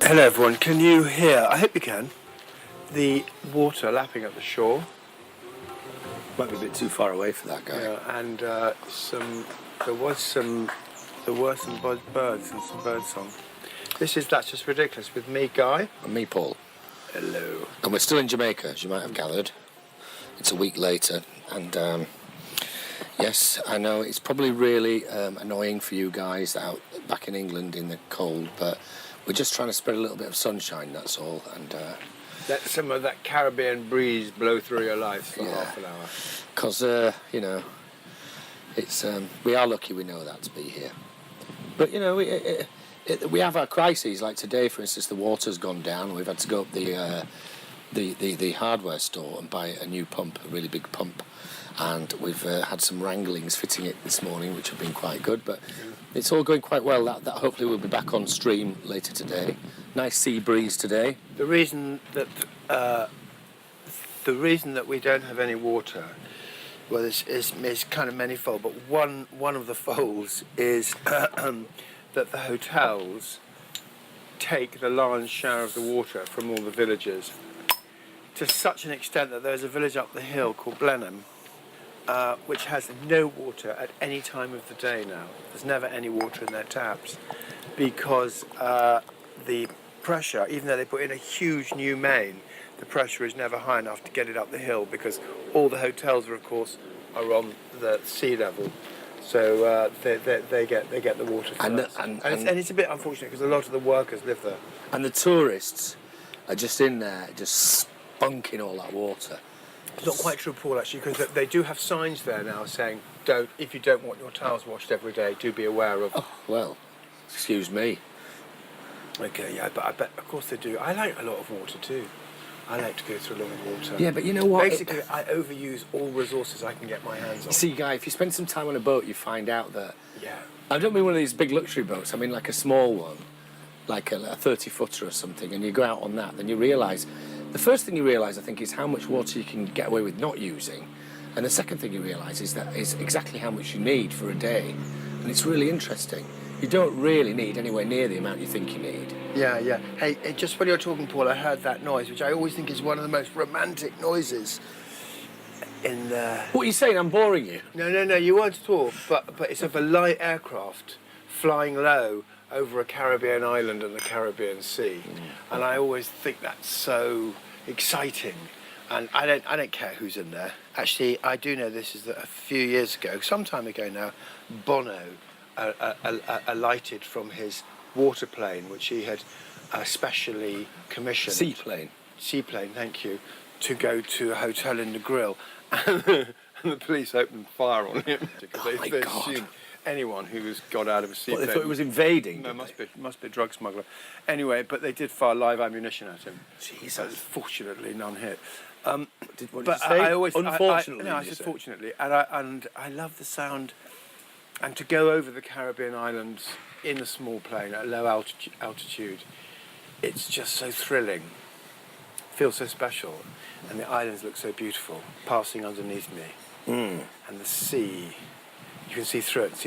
Hello everyone, can you hear, I hope you can, the water lapping at the shore? Might be a bit too far away for that guy. Yeah, and there were some birds and some birdsong. That's just ridiculous with me, Guy. And me, Paul. Hello. And we're still in Jamaica, as you might have gathered. It's a week later, and yes, I know it's probably really annoying for you guys out back in England in the cold, but we're just trying to spread a little bit of sunshine, that's all, and let some of that Caribbean breeze blow through your life for half an hour. Because, you know, it's we are lucky we know that to be here. But, you know, we have our crises, like today, for instance, the water's gone down. We've had to go up the hardware store and buy a new pump, a really big pump. And we've had some wranglings fitting it this morning, which have been quite good, but it's all going quite well. That hopefully will be back on stream later today. Nice sea breeze today. The reason that we don't have any water, well, is kind of manifold, but one of the folds is that the hotels take the lion's share of the water from all the villages, to such an extent that there's a village up the hill called Blenheim, which has no water at any time of the day now. There's never any water in their taps because the pressure, even though they put in a huge new main, the pressure is never high enough to get it up the hill because all the hotels are, of course, are on the sea level. So they get the water first. And it's a bit unfortunate because a lot of the workers live there. And the tourists are just in there, just spunking all that water. It's not quite true, Paul, actually, because they do have signs there now saying, if you don't want your towels washed every day, do be aware of... Oh, well, excuse me. Okay, yeah, but I bet, of course they do. I like a lot of water too. I like to go through a lot of water. Yeah, but you know what? Basically, I overuse all resources I can get my hands on. See, Guy, if you spend some time on a boat, you find out that... Yeah. I don't mean one of these big luxury boats. I mean like a small one, like a 30-footer or something, and you go out on that, then you realise... The first thing you realise, I think, is how much water you can get away with not using. And the second thing you realise is exactly how much you need for a day. And it's really interesting. You don't really need anywhere near the amount you think you need. Yeah, yeah. Hey, just when you're talking, Paul, I heard that noise, which I always think is one of the most romantic noises in the... What are you saying? I'm boring you? No, you weren't at all. But it's of a light aircraft flying low over a Caribbean island in the Caribbean Sea. And I always think that's so exciting. And I don't care who's in there. Actually, I do know this is that a few years ago, some time ago now, Bono alighted from his waterplane, which he had specially commissioned. Seaplane, thank you, to go to a hotel in the Grill. And the police opened fire on him because they assumed anyone who got out of a seaplane. What, they thought it was invading? No, must be a drug smuggler. Anyway, but they did fire live ammunition at him. Jesus. Fortunately, none hit. What did you say? Unfortunately. I said fortunately, and I love the sound. And to go over the Caribbean islands in a small plane at low altitude, it's just so thrilling. Feels so special, and the islands look so beautiful, passing underneath me, and the sea. You can see through it.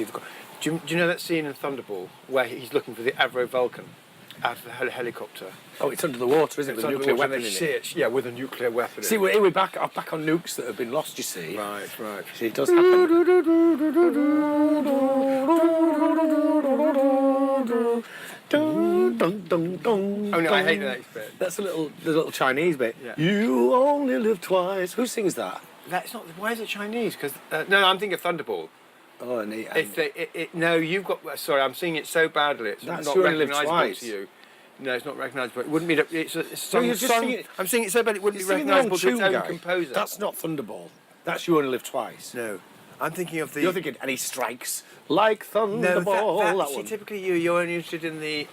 Do you know that scene in Thunderball where he's looking for the Avro Vulcan out of the helicopter? Oh, it's under the water, isn't it? With a nuclear weapon in it. Yeah, with a nuclear weapon. See, we're back on nukes that have been lost. You see. Right. See, it does happen. Oh no, I hate the next bit. That's the little Chinese bit. Yeah. You only live twice. Who sings that? That's not. Why is it Chinese? Because no, I'm thinking of Thunderball. Oh, no, you've got. Sorry, I'm singing it so badly. It's not recognisable to you. No, it's not recognisable. It wouldn't be. It's a song. I'm singing it so bad it wouldn't be recognisable to its own composer. That's not Thunderball. That's You Only Live Twice. No, I'm thinking of the. You're thinking, and he strikes like Thunderball. No, see, typically you're only interested in the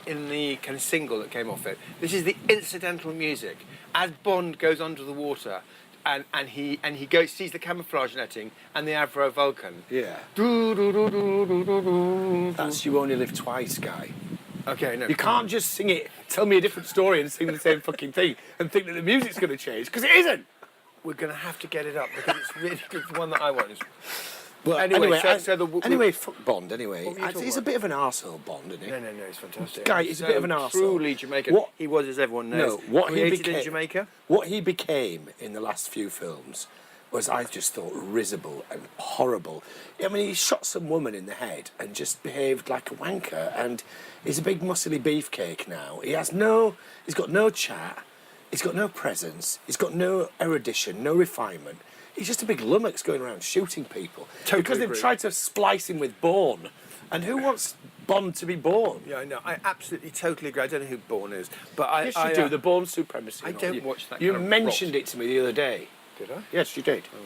kind of single that came off it. This is the incidental music as Bond goes under the water. And he sees the camouflage netting and the Avro Vulcan. Yeah. That's You Only Live Twice, Guy. Okay, no. You can't just sing it, tell me a different story and sing the same fucking thing and think that the music's going to change, because it isn't. We're going to have to get it up because it's really good. The one that I want is... Well, Anyway, anyway, fuck Bond. Anyway, What were you talking he's a about? bit of an arsehole, Bond, isn't he? No, it's fantastic. Guy, he's a bit of an arsehole. Truly Jamaican. What- He was, as everyone knows, what he created became in Jamaica. What he became in the last few films was, I just thought, risible and horrible. I mean, he shot some woman in the head and just behaved like a wanker. And he's a big muscly beefcake now. He's got no chat. He's got no presence. He's got no erudition, no refinement. He's just a big lummox going around shooting people. Totally because they've agree. tried to splice him with Bourne. And who wants Bond to be Bourne? Yeah, I know. I absolutely, totally agree. I don't know who Bourne is, but I. Yes, you do. The Bourne supremacy. I and all. don't You- watch that You kind of mentioned rot. it to me the other day. Did I? Yes, you did. Oh,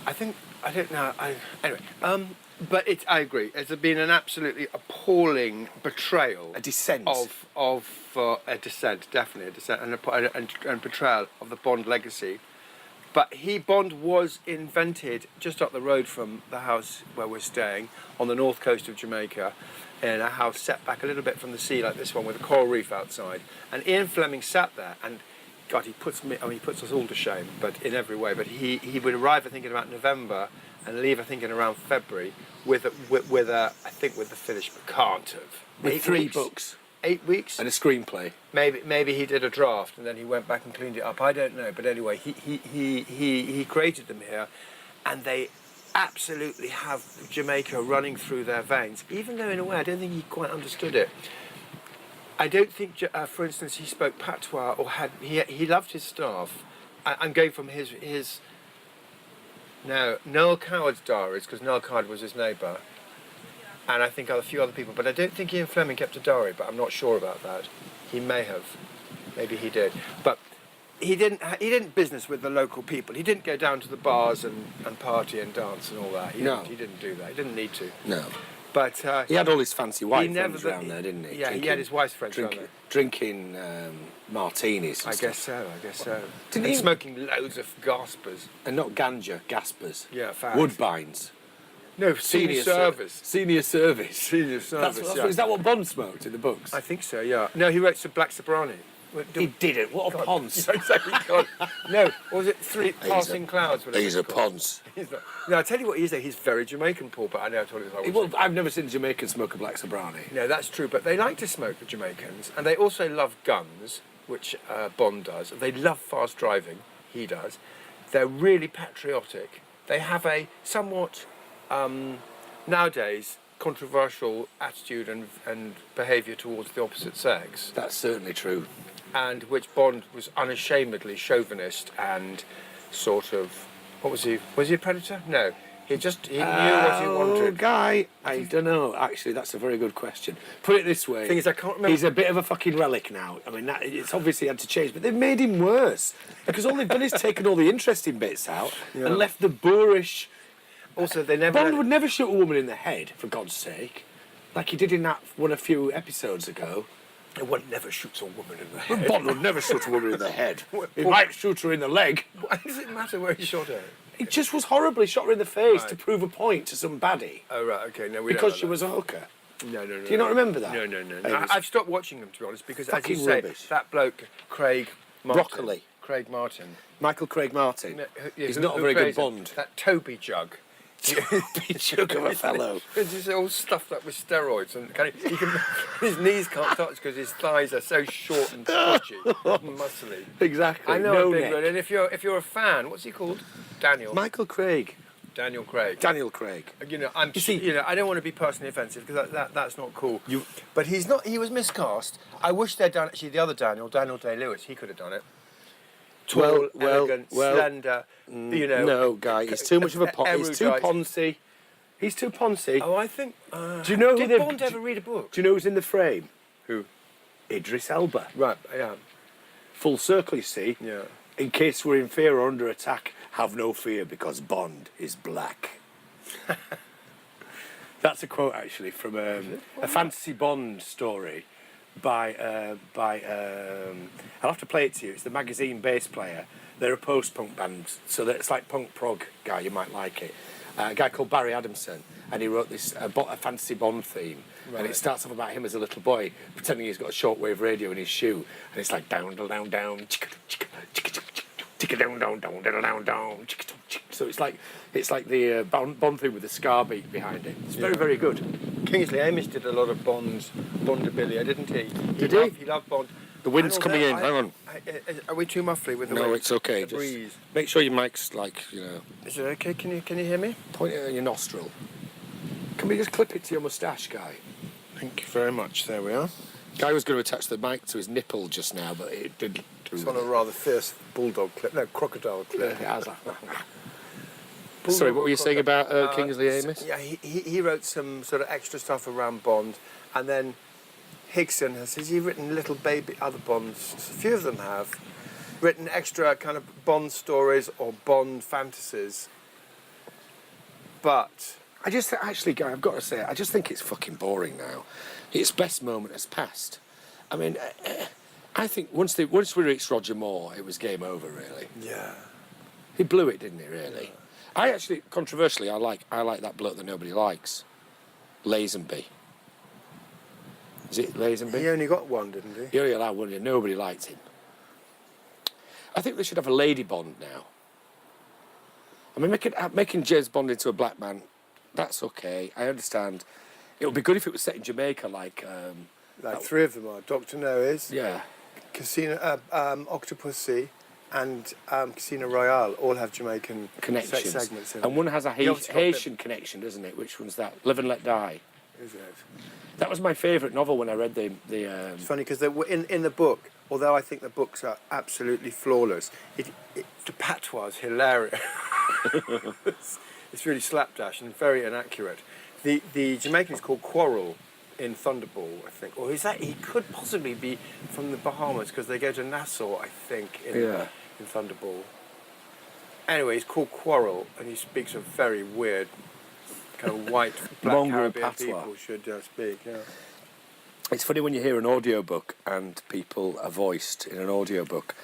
okay. I don't know. Anyway, but I agree. It's been an absolutely appalling betrayal. A descent. Of a descent, definitely a descent, and betrayal of the Bond legacy. But Bond was invented just up the road from the house where we're staying, on the north coast of Jamaica, in a house set back a little bit from the sea, like this one, with a coral reef outside. And Ian Fleming sat there, and God, he puts us all to shame, but in every way. But he would arrive, I think, in about November, and leave, I think, in around February, with the finished, but can't have. With 8 3 weeks? books 8 weeks? and a screenplay. Maybe he did a draft and then he went back and cleaned it up. I don't know, but anyway, he created them here, and they absolutely have Jamaica running through their veins. Even though, in a way, I don't think he quite understood it. I don't think, for instance, he spoke patois or he loved his staff. I'm going from his Noel Coward's diaries, because Noel Coward was his neighbour, and I think a few other people, but I don't think Ian Fleming kept a diary, but I'm not sure about that. He may have. Maybe he did. But he didn't business with the local people. He didn't go down to the bars and party and dance and all that. He didn't do that. He didn't need to. No. But He had all his fancy white friends never- around there, didn't he? Yeah, he had his wife's friends around there. Drinking martinis and I stuff. guess so. Didn't And he- smoking loads of gaspers. And not ganja, gaspers. Yeah, fags. Woodbines. No, senior service. Senior service. Senior service, yeah. Is that what Bond smoked in the books? I think so, yeah. No, he wrote some Black Sobrani. He didn't. What a ponce. Exactly. God. No, or was it Three Passing Clouds? whatever He's it's a called? ponce. He's not. No, I tell you what he is, though. He's very Jamaican, Paul, but I know I told you this. Well, I've never seen a Jamaican smoke a black sobrani. No, that's true, but they like to smoke, the Jamaicans, and they also love guns, which Bond does. They love fast driving, he does. They're really patriotic. They have a somewhat, nowadays, controversial attitude and behaviour towards the opposite sex, That's certainly true. and which Bond was unashamedly chauvinist and sort of, what was he? Was he a predator? No. He knew what he wanted. Guy, I don't know. Actually, that's a very good question. Put it this way. Thing is, I can't remember. He's a bit of a fucking relic now. I mean, it's obviously had to change, but they've made him worse. Because all they've done is taken all the interesting bits out and left the boorish... Also, they never... Bond would never shoot a woman in the head, for God's sake. Like he did in that one a few episodes ago. One never shoots a woman in the head. Bond would never shoot a woman in the head. He might shoot her in the leg. Why does it matter where he shot her? He just was horribly shot her in the face Right. to prove a point to some baddie. Oh, right, okay. No, we Because don't she was a hooker. No. Do you not remember that? No. It was I've stopped watching them, to be honest, because, as you fucking say, rubbish. that bloke, Craig Martin... Broccoli. Craig Martin. Michael Craig Martin. No, He's who- not a who very good plays it? Bond. That Toby Jug. Joke of a fellow. It's just all stuffed up with steroids, and his knees can't touch because his thighs are so short and podgy, and muscly. Exactly. I know no a big neck. one, and if you're a fan, what's he called? Daniel. Michael Craig. Daniel Craig. Daniel Craig. You know, I don't want to be personally offensive because that's not cool. You- But he's not. He was miscast. I wish they'd done actually the other Daniel Day-Lewis. He could have done it. Tall, elegant, slender. You know. No, guy. He's too much of a pon. He's too erudite. poncy. He's too poncy. Oh, I think. Do you know who did they've- Bond ever read a book? Do you know who's in the frame? Who? Idris Elba. Right. Yeah. Full circle, you see. Yeah. In case we're in fear or under attack, have no fear because Bond is black. That's a quote actually from a fantasy Bond story by I'll have to play it to you. It's the Magazine Bass Player. They're a post-punk band, so it's like punk prog guy. You might like it. A guy called Barry Adamson, and he wrote this a fantasy Bond theme. Right. And it starts off about him as a little boy pretending he's got a shortwave radio in his shoe, and it's like down, down, down, chicka, chicka, chicka, chicka, chicka, down, down, down, down, down, chicka, So it's like the Bond thing with the scar beat behind it. It's very, very good. Kingsley Amis did a lot of Bondabilia, didn't he? Did he? He loved Bond. The wind's And coming in. although Hang on. Are we too muffly with the wind? No, it's okay. The Just breeze. make sure your mic's Is it okay? Can you hear me? point it at your nostril. Can we just clip it to your moustache, Guy? Thank you very much. There we are. Guy was going to attach the mic to his nipple just now, but it didn't. It's on a rather fierce bulldog clip. No, crocodile clip. Yeah, sorry, what were you saying about Kingsley Amis? Yeah, he wrote some sort of extra stuff around Bond, and then Higson has he written little baby other Bonds. A few of them have written extra kind of Bond stories or Bond fantasies. But I just actually, Guy, I've got to say, I just think it's fucking boring now. Its best moment has passed. I mean, I think once we reached Roger Moore, it was game over. Really, yeah, he blew it, didn't he? Really. I actually, controversially, I like that bloke that nobody likes, Lazenby. Is it Lazenby? he only got one, didn't he? He only allowed one. Nobody liked him. I think they should have a lady Bond now. I mean, making James Bond into a black man, that's okay. I understand. It would be good if it was set in Jamaica, like three of them are. Dr. No is. Yeah. Casino, Octopussy, and Casino Royale all have Jamaican Connections. sex segments in And it. one has a He obviously got Haitian connection, doesn't it? Which one's that? Live and Let Die. Is it? That was my favourite novel when I read the It's funny because in the book, although I think the books are absolutely flawless, the patois is hilarious. It's really slapdash and very inaccurate. The Jamaican is called Quarrel in Thunderball, I think. Or is that he could possibly be from the Bahamas because they go to Nassau, I think, in Thunderball. Anyway, he's called Quarrel and he speaks a very weird kind of white black Mongrel Caribbean patois. people should speak. Yeah. It's funny when you hear an audiobook and people are voiced in an audiobook.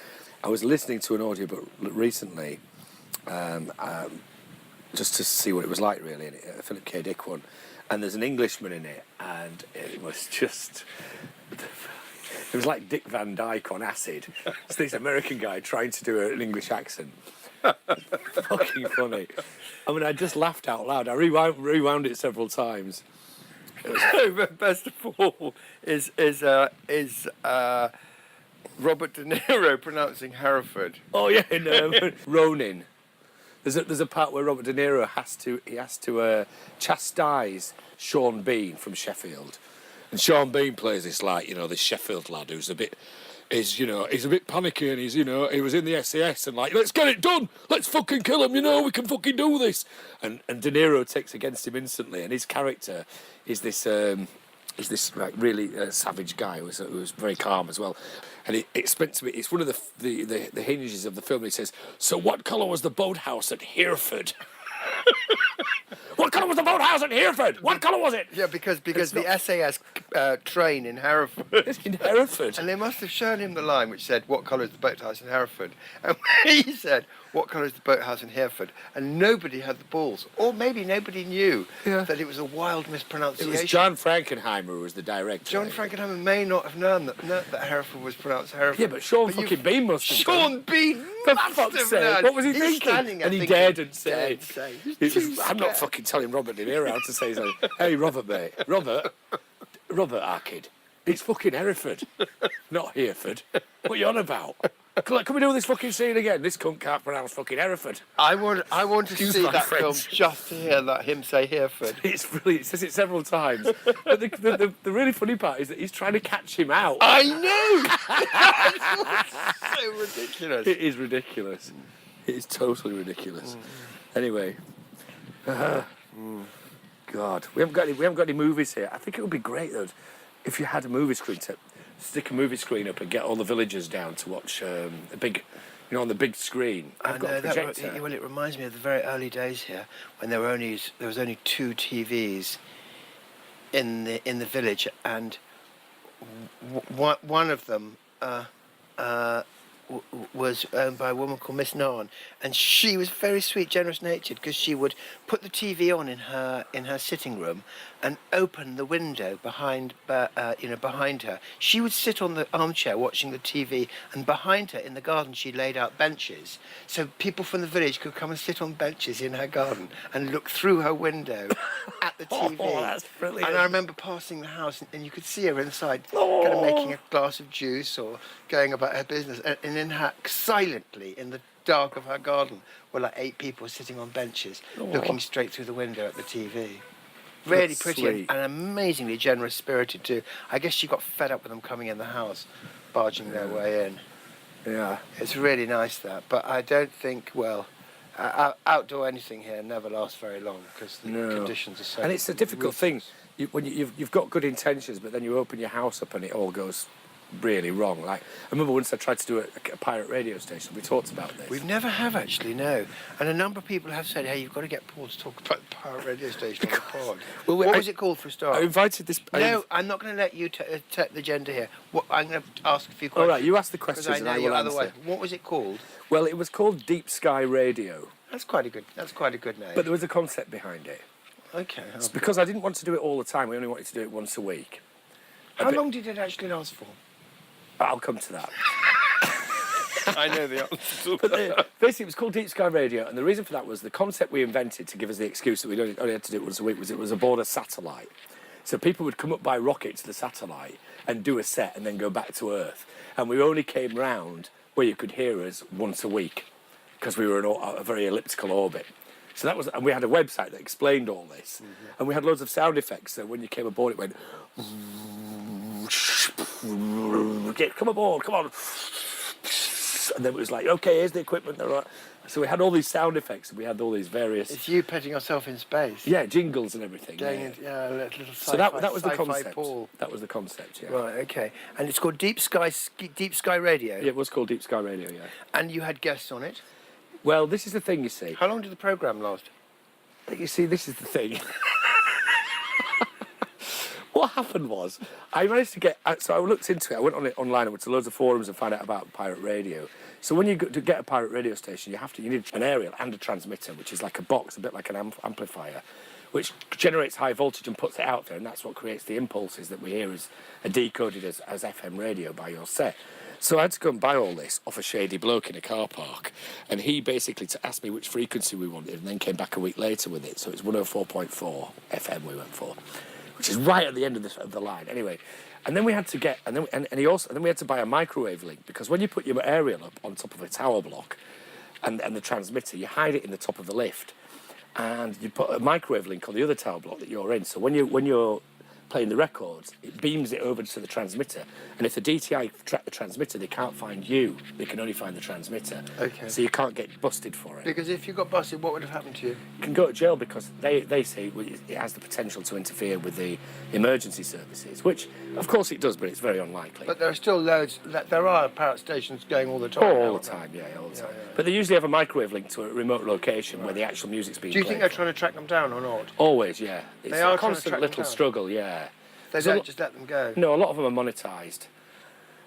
I was listening to an audiobook recently, just to see what it was like, really, a Philip K. Dick one. And there's an Englishman in it, and it was just... It was like Dick Van Dyke on acid. It's this American guy trying to do an English accent. Fucking funny. I mean, I just laughed out loud. I rewound it several times. But best of all is Robert De Niro pronouncing Hereford. Oh yeah, in Ronin. There's a part where Robert De Niro has to chastise Sean Bean from Sheffield, and Sean Bean plays this this Sheffield lad who's he's a bit panicky, and he was in the SAS and let's get it done, let's fucking kill him, we can fucking do this, and De Niro takes against him instantly, and his character is this really savage guy who was very calm as well, and it's meant to be. It's one of the hinges of the film. He says, "So what colour was the boathouse at Hereford?" What colour was the boathouse at Hereford? What colour was it? Yeah, because the SAS train in Hereford. In Hereford. And they must have shown him the line which said, "What colour is the boathouse in Hereford?" And he said, "What colour is the boathouse in Hereford?" And nobody had the balls, or maybe nobody knew that it was a wild mispronunciation. It was John Frankenheimer who was the director. John Frankenheimer may not have known that Hereford was pronounced Hereford. Yeah, but Sean fucking Bean must have Sean Bean For must fuck's have sake, known. what was he He's thinking? standing there And he thinking, dared say. He's I'm not scared. fucking telling Robert De Niro how to say something. Hey, Robert, mate. Robert, our kid. It's fucking Hereford, not Hereford. What are you on about? Can we do this fucking scene again? This cunt can't pronounce fucking Hereford. I want to Excuse see my that French. film just to hear him say Hereford. It's brilliant. He says it several times. But the really funny part is that he's trying to catch him out. I know. So ridiculous. It is ridiculous. It is totally ridiculous. Anyway, God, we haven't got any movies here. I think it would be great though if you had a movie screen to stick a movie screen up and get all the villagers down to watch a big, on the big screen. I've got a projector. It reminds me of the very early days here when there was only 2 TVs in the village, and one of them was owned by a woman called Miss Narn, and she was very sweet, generous-natured, because she would put the TV on in her sitting room, and open the window behind her. She would sit on the armchair watching the TV, and behind her in the garden she laid out benches, so people from the village could come and sit on benches in her garden and look through her window at the TV. Oh, that's brilliant. And I remember passing the house, and you could see her inside, kind of making a glass of juice or going about her business, and in her, silently in the dark of her garden, were like 8 people sitting on benches, looking straight through the window at the TV. Really That's pretty sweet. and amazingly generous-spirited too. I guess she got fed up with them coming in the house, barging their way in. Yeah. It's really nice that, but I don't think, outdoor anything here never lasts very long because the conditions are so. And it's a difficult thing when you've got good intentions, but then you open your house up and it all goes really wrong. Like, I remember once I tried to do a pirate radio station. We talked about this. We've never have actually, no. And a number of people have said, "Hey, you've got to get Paul to talk about the pirate radio station on the pod." Well, what was it called for a start? I invited this. No, I'm not going to let you take the agenda here. I'm going to ask a few questions. All right, you ask the questions and I will answer. Otherwise, what was it called? Well, it was called Deep Sky Radio. That's quite a good name. But there was a concept behind it. Okay. It's because I didn't want to do it all the time. We only wanted to do it once a week. How long did it actually last for? I'll come to that. I know the answer. But basically, it was called Deep Sky Radio, and the reason for that was the concept we invented to give us the excuse that we only had to do it once a week was it was aboard a satellite. So people would come up by rocket to the satellite and do a set and then go back to Earth. And we only came round where you could hear us once a week because we were in a very elliptical orbit. So that was, and we had a website that explained all this, and we had loads of sound effects. So when you came aboard, it went, "Come aboard, come on!" And then it was like, "Okay, here's the equipment." So we had all these sound effects, and we had all these various. It's you putting yourself in space. Yeah, jingles and everything. A little So that was the sci-fi concept. Paul. That was the concept. Yeah. Right. Okay. And it's called Deep Sky Radio. Yeah, it was called Deep Sky Radio. Yeah. And you had guests on it. Well, this is the thing, you see. How long did the programme last? You see, this is the thing. What happened was, I managed to get. So I looked into it. I went on it online. I went to loads of forums and found out about pirate radio. So when you go to get a pirate radio station, you need an aerial and a transmitter, which is like a box, a bit like an amplifier, which generates high voltage and puts it out there, and that's what creates the impulses that we hear as decoded as FM radio by your set. So I had to go and buy all this off a shady bloke in a car park, and he basically asked me which frequency we wanted, and then came back a week later with it. So it's 104.4 FM we went for, which is right at the end of the line. Anyway, and then we had to get, and then we had to buy a microwave link, because when you put your aerial up on top of a tower block, and the transmitter, you hide it in the top of the lift, and you put a microwave link on the other tower block that you're in. So when you're playing the records, it beams it over to the transmitter, and if the DTI track the transmitter, they can't find you, they can only find the transmitter. Okay. So you can't get busted for it. Because if you got busted, what would have happened to you? You can go to jail, because they say it has the potential to interfere with the emergency services, which of course it does, but it's very unlikely. But there are still loads. There are parrot stations going all the time. All the time. But they usually have a microwave link to a remote location where the actual music's being Do you played think they're from. trying to track them down or not? Always, yeah. It's They are a trying to constant track them little down. struggle, yeah. They There's a don't lo- just let them go. No, a lot of them are monetised.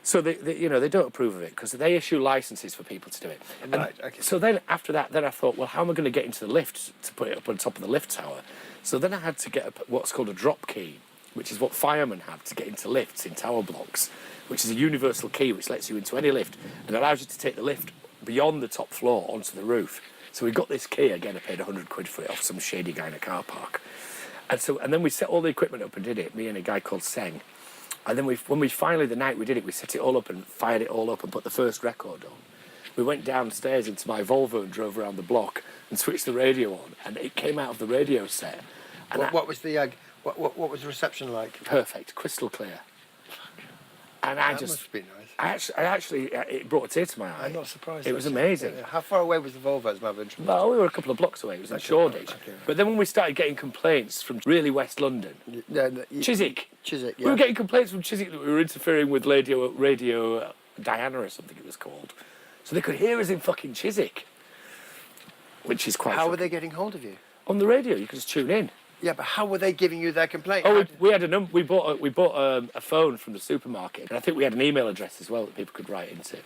So they don't approve of it, because they issue licenses for people to do it. Right, okay. So then after that, I thought, well, how am I going to get into the lift to put it up on top of the lift tower? So then I had to get what's called a drop key, which is what firemen have to get into lifts in tower blocks, which is a universal key which lets you into any lift and allows you to take the lift beyond the top floor onto the roof. So we got this key, again, I paid 100 quid for it off some shady guy in a car park. And then we set all the equipment up and did it, me and a guy called Seng. And then when we finally, the night we did it, we set it all up and fired it all up and put the first record on. We went downstairs into my Volvo and drove around the block and switched the radio on, and it came out of the radio set. And What was the reception like? perfect, crystal clear. And That must be nice. I actually, it brought a tear to my eye. I'm not surprised. It was actually. amazing. Yeah. How far away was the Volvo's, my interest? Well, we were a couple of blocks away. It was in Shoreditch. Okay. But then when we started getting complaints from really West London, Chiswick. Chiswick, yeah. We were getting complaints from Chiswick that we were interfering with Radio Diana or something it was called. So they could hear us in fucking Chiswick, which is quite. How were shocking. they getting hold of you? On the radio? You could just tune in. Yeah, but how were they giving you their complaint? Oh, we had a number. We bought a phone from the supermarket, and I think we had an email address as well that people could write into.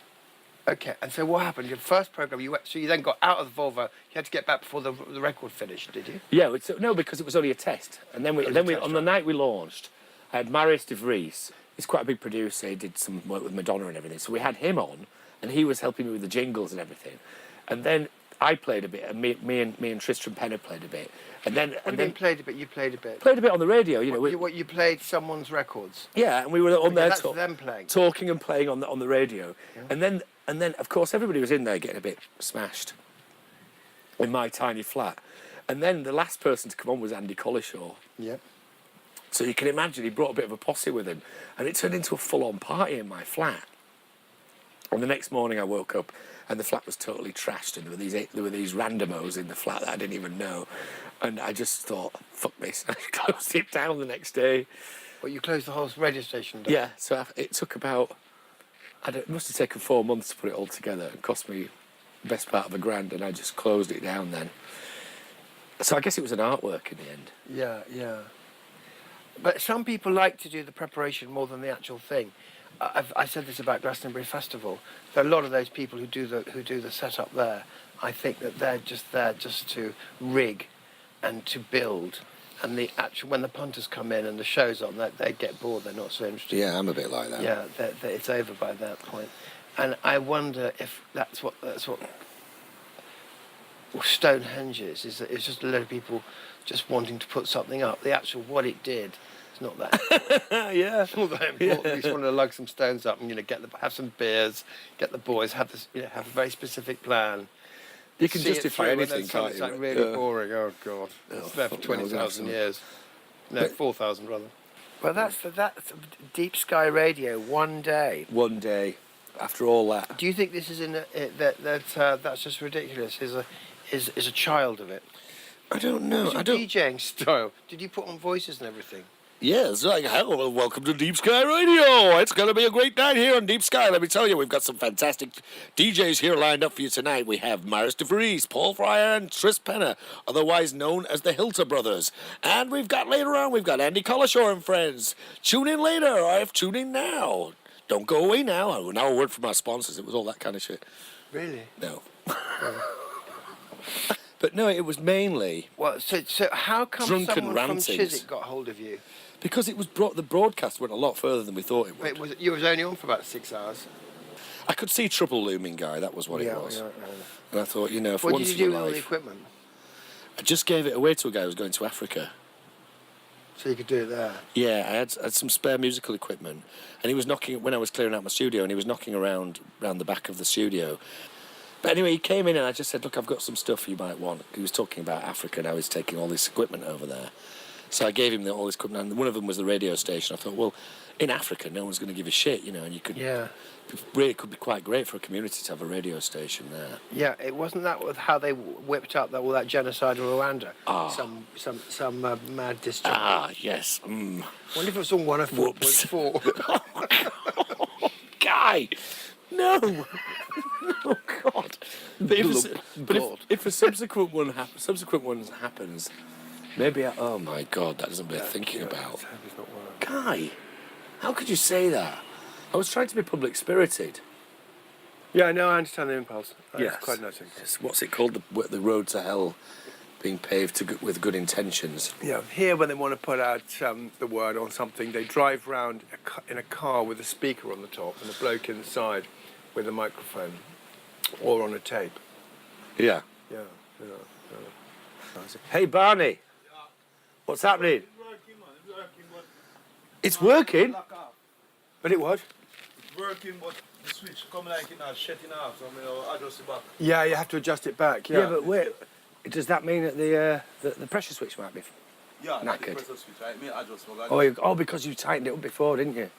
Okay, and so what happened? Your first program, so you then got out of the Volvo. You had to get back before the record finished, did you? Yeah, no, because it was only a test. And then on the night we launched, I had Marius de Vries. He's quite a big producer. He did some work with Madonna and everything. So we had him on, and he was helping me with the jingles and everything. And then I played a bit, and me and Tristram Penner played a bit. And then Played a bit. You played a bit. Played a bit on the radio. You know, you played someone's records. Yeah, and we were on there them playing, talking and playing on the radio. Yeah. And then, of course, everybody was in there getting a bit smashed in my tiny flat. And then the last person to come on was Andy Collishaw. Yep. So you can imagine he brought a bit of a posse with him. And it turned into a full-on party in my flat. And the next morning I woke up and the flat was totally trashed. And there were these randomos in the flat that I didn't even know. And I just thought, fuck this. I closed it down the next day. Well, you closed the whole radio station down? Yeah, so it took about... It must have taken 4 months to put it all together. It cost me the best part of $1,000, and I just closed it down then. So I guess it was an artwork in the end. Yeah, yeah. But some people like to do the preparation more than the actual thing. I said this about Glastonbury Festival. There are a lot of those people who do the setup there. I think that they're just there just to rig and to build. And when the punters come in and the show's on, they get bored. They're not so interested. Yeah, I'm a bit like that. Yeah, it's over by that point. And I wonder if that's what Stonehenge is. Is that it's just a lot of people just wanting to put something up. The actual what it did is not that. Yeah, it's not that important. Yeah. You just want to lug some stones up and have some beers, get the boys, have a very specific plan. You can justify anything, can't it's you? like really boring. Oh God, it's there for 20,000 years. No, 4,000 rather. Well, that's Deep Sky Radio. One day. One day, after all that. Do you think this is that's just ridiculous? Is a child of it? I don't know. What's your DJing style? Did you put on voices and everything? Yes, hello, welcome to Deep Sky Radio. It's going to be a great night here on Deep Sky. Let me tell you, we've got some fantastic DJs here lined up for you tonight. We have Marius de Vries, Paul Fryer, and Tris Penner, otherwise known as the Hilter Brothers. And we've got Andy Collishaw and friends. Tune in later, or tune in now. Don't go away now. Now a word from our sponsors. It was all that kind of shit. Really? No. But no, it was mainly... Well, so how come someone rantings from Chiswick got hold of you? Because it was the broadcast went a lot further than we thought it would. You was only on for about 6 hours. I could see trouble looming, Guy. That was what it was. Yeah. And I thought, for what once did you in do my with all life, the equipment? I just gave it away to a guy who was going to Africa. So you could do it there? Yeah, I had some spare musical equipment. And he was knocking, when I was clearing out my studio, and he was knocking around the back of the studio. But anyway, he came in and I just said, look, I've got some stuff you might want. He was talking about Africa and how he's taking all this equipment over there. So I gave him all this equipment, and one of them was the radio station. I thought, well, in Africa, no one's going to give a shit, and you could... Yeah. It could be quite great for a community to have a radio station there. Yeah, it wasn't that how they whipped up all that genocide in Rwanda? Ah. Some mad discharge. Ah, yes. I wonder if it was on 104.4. Guy! No! Oh, God. But if a subsequent one happens, maybe oh my God, that doesn't bear thinking about. Guy, how could you say that? I was trying to be public spirited. Yeah, no, I understand the impulse. Yes. It's quite nothing. What's it called? The road to hell being paved with good intentions. Yeah, here when they want to put out the word on something, they drive round in a car with a speaker on the top and a bloke inside with a microphone or on a tape. Yeah. Yeah. Hey, Barney. Yeah. What's happening? It's working, man. It's working? But it what? It's working, but the switch come like it now, shutting off, so I adjust it back. Yeah, you have to adjust it back, yeah. Yeah, but wait, does that mean that the pressure switch might be knackered? The switch, I mean, adjust Because you tightened it up before, didn't you?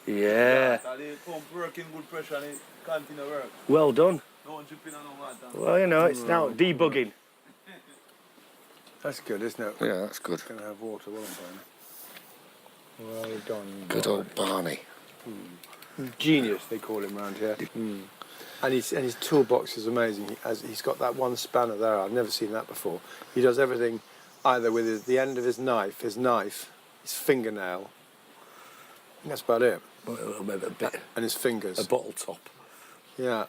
Yeah. The pump working good pressure and it continue work. Well done. No dripping and no water. Well, it's now debugging. That's good, isn't it? Yeah, that's good. Going to have water, well done. Well done. Good old Barney. Genius, they call him round here. And his toolbox is amazing. He's got that one spanner there. I've never seen that before. He does everything either with the end of his knife, his fingernail. And that's about it. A bit. And his fingers. A bottle top. Yeah,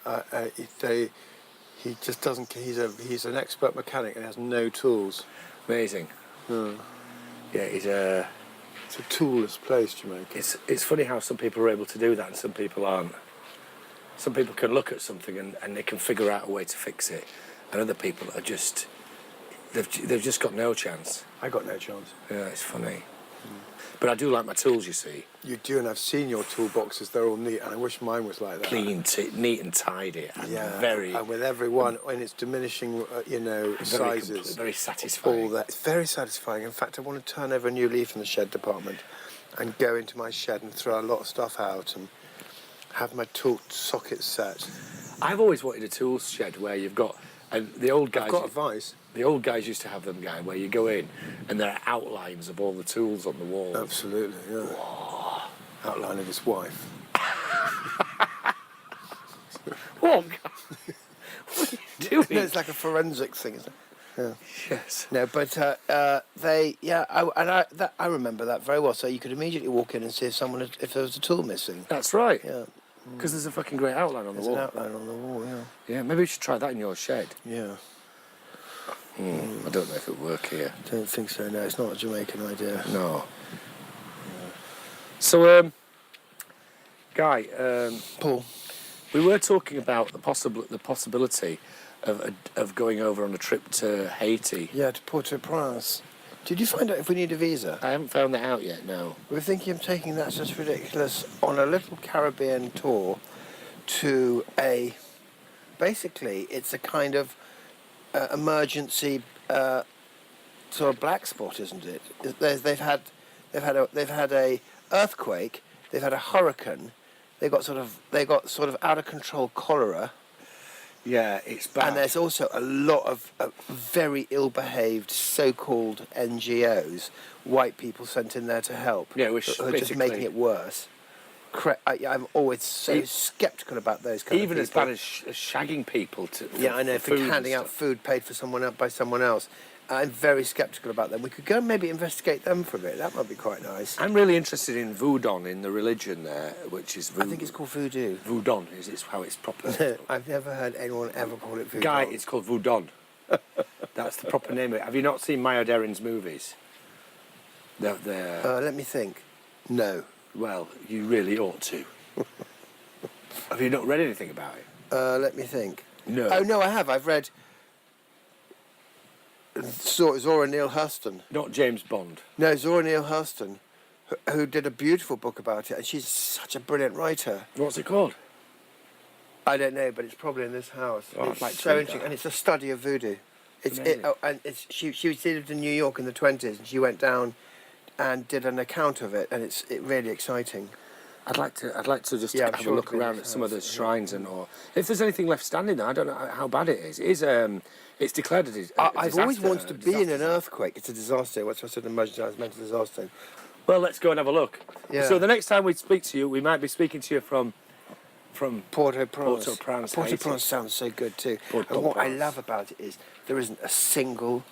he just doesn't. He's an expert mechanic and has no tools. Amazing. Hmm. Yeah, It's a toolless place, Jamaica. it's funny how some people are able to do that and some people aren't. Some people can look at something and they can figure out a way to fix it, and other people are just they've just got no chance. I got no chance. Yeah, it's funny. But I do like my tools, you see. You do, and I've seen your toolboxes. They're all neat, and I wish mine was like that. Clean, neat and tidy, and very... And with every one, in its diminishing, sizes. Very satisfying. All that. It's very satisfying. In fact, I want to turn over a new leaf in the shed department and go into my shed and throw a lot of stuff out and have my tool sockets set. I've always wanted a tools shed where you've got... And the old guys... I've got advice. The old guys used to have them, guy, where you go in and there are outlines of all the tools on the wall. Absolutely, yeah. Whoa. Outline of his wife. What? What are you doing? No, it's like a forensic thing, isn't it? Yeah. Yes. No, but I remember that very well. So you could immediately walk in and see if there was a tool missing. That's right. Yeah. Because there's a fucking great outline on the wall. There's an outline on the wall, yeah. Yeah, maybe we should try that in your shed. Yeah. I don't know if it would work here. Don't think so, no. It's not a Jamaican idea. No. So, Guy, Paul, we were talking about the possibility of going over on a trip to Haiti. yeah, to Port-au-Prince. Did you find out if we need a visa? I haven't found that out yet, no. We're thinking of taking That's Just Ridiculous on a little Caribbean tour to basically, it's a kind of emergency sort of black spot, isn't it? They've had a earthquake, they've had a hurricane, they got sort of out of control cholera. Yeah, it's bad. And there's also a lot of very ill-behaved so-called NGOs, white people sent in there to help. Yeah, which who are just making it worse. I'm always so sceptical about those kind of people. Even as bad as shagging people. Yeah, I know, for handing out food paid for by someone else. I'm very sceptical about them. We could go and maybe investigate them for a bit. That might be quite nice. I'm really interested in voodoo, in the religion there, which is voodoo. I think it's called voodoo. Voodoo is how it's proper. I've never heard anyone ever call it voodoo. Guy, it's called voodoo. That's the proper name of it. Have you not seen Maya Deren's movies? Let me think. No. Well, you really ought to. Have you not read anything about it? Let me think. No. Oh, no, I have. I've read Zora Neale Hurston. Not James Bond. No, Zora Neale Hurston, who did a beautiful book about it, and she's such a brilliant writer. What's it called? I don't know, but it's probably in this house. Oh, It's I'd like to so read interesting, that. and it's a study of voodoo. She lived in New York in the 20s, and she went down and did an account of it, and it's really exciting. I'd like to just Yeah, I'm have sure a look it'll be around in at some of the this house, shrines or if there's anything left standing there. I don't know how bad it is. It is it's declared a disaster. I've always wanted to be in an earthquake. It's a disaster. What's I said, an emergency management disaster. Well, let's go and have a look. Yeah. So the next time we speak to you, we might be speaking to you from Port-au-Prince. Port-au-Prince, Port-au-Prince Haiti. sounds so good too. And Port-au-Prince. what I love about it is there isn't a single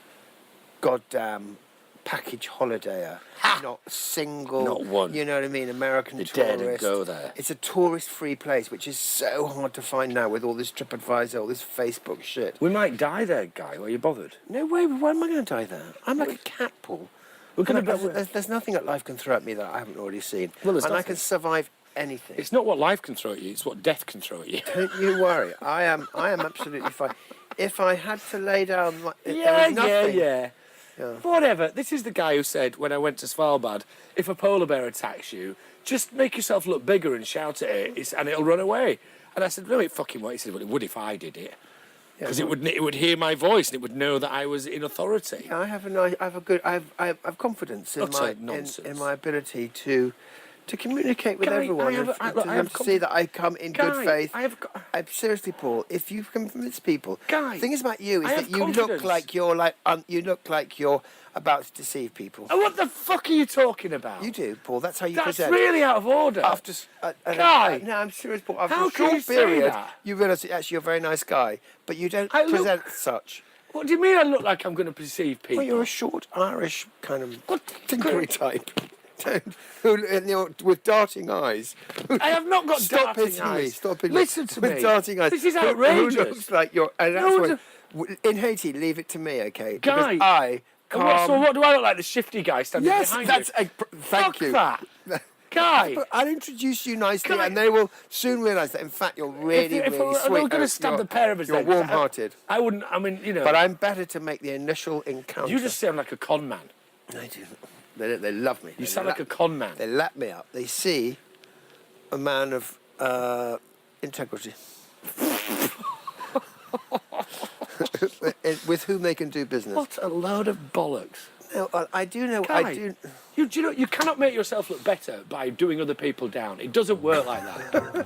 goddamn package holidayer. Not a single. Not one. You know what I mean? American They tourist. daren't go there. It's a tourist-free place, which is so hard to find now with all this TripAdvisor, all this Facebook shit. We might die there, Guy. Are you bothered? No way. Why am I going to die there? I'm like a cat, Paul. We're gonna There's nothing that life can throw at me that I haven't already seen. Well, there's and I nothing. can survive anything. It's not what life can throw at you; it's what death can throw at you. Don't you worry. I am absolutely fine. If I had to lay down, there Yeah. was nothing. Yeah. Whatever. This is the guy who said when I went to Svalbard, if a polar bear attacks you, just make yourself look bigger and shout at it, and it'll run away. And I said, no, it fucking won't. He said, well, it would if I did it, because it would hear my voice and it would know that I was in authority. Yeah, I have confidence in my ability to communicate with Guy, everyone. I have to see that I come in good faith. I have Seriously, Paul, if you can convince people, Guy, the thing is about you is I that have you confidence. look like you're about to deceive people. Oh, what the fuck are you talking about? You do, Paul. That's how you That's present. really out of order. After Guy! no, I'm serious, Paul. After How a can you short say period, that? you realise that actually you're a very nice guy, but you don't I look- present such. What do you mean I look like I'm going to deceive people? Well, you're a short Irish kind of What? tinkery type. with darting eyes. I have not got Stop darting hitting me. eyes. Stop hitting Listen me. to With me. darting eyes. This is Who outrageous. looks like you're... And that's No, why... In Haiti, leave it to me, okay? Guy. Because I can't... So what do I look like? The shifty guy standing Yes, behind that's... you? Thank Fuck you. that. Guy. But I'll introduce you nicely, Guy. and they will soon realise that, in fact, you're really, if really we're sweet. going to stab the pair of us, You're then, warm-hearted. I wouldn't. I mean, you know. But I'm better to make the initial encounter. You just sound like a con man. I do. They love me. You sound like a con man. They lap me up. They see a man of integrity. With whom they can do business. What a load of bollocks. No, I do know. Guy, I do. You know, you cannot make yourself look better by doing other people down. It doesn't work like that.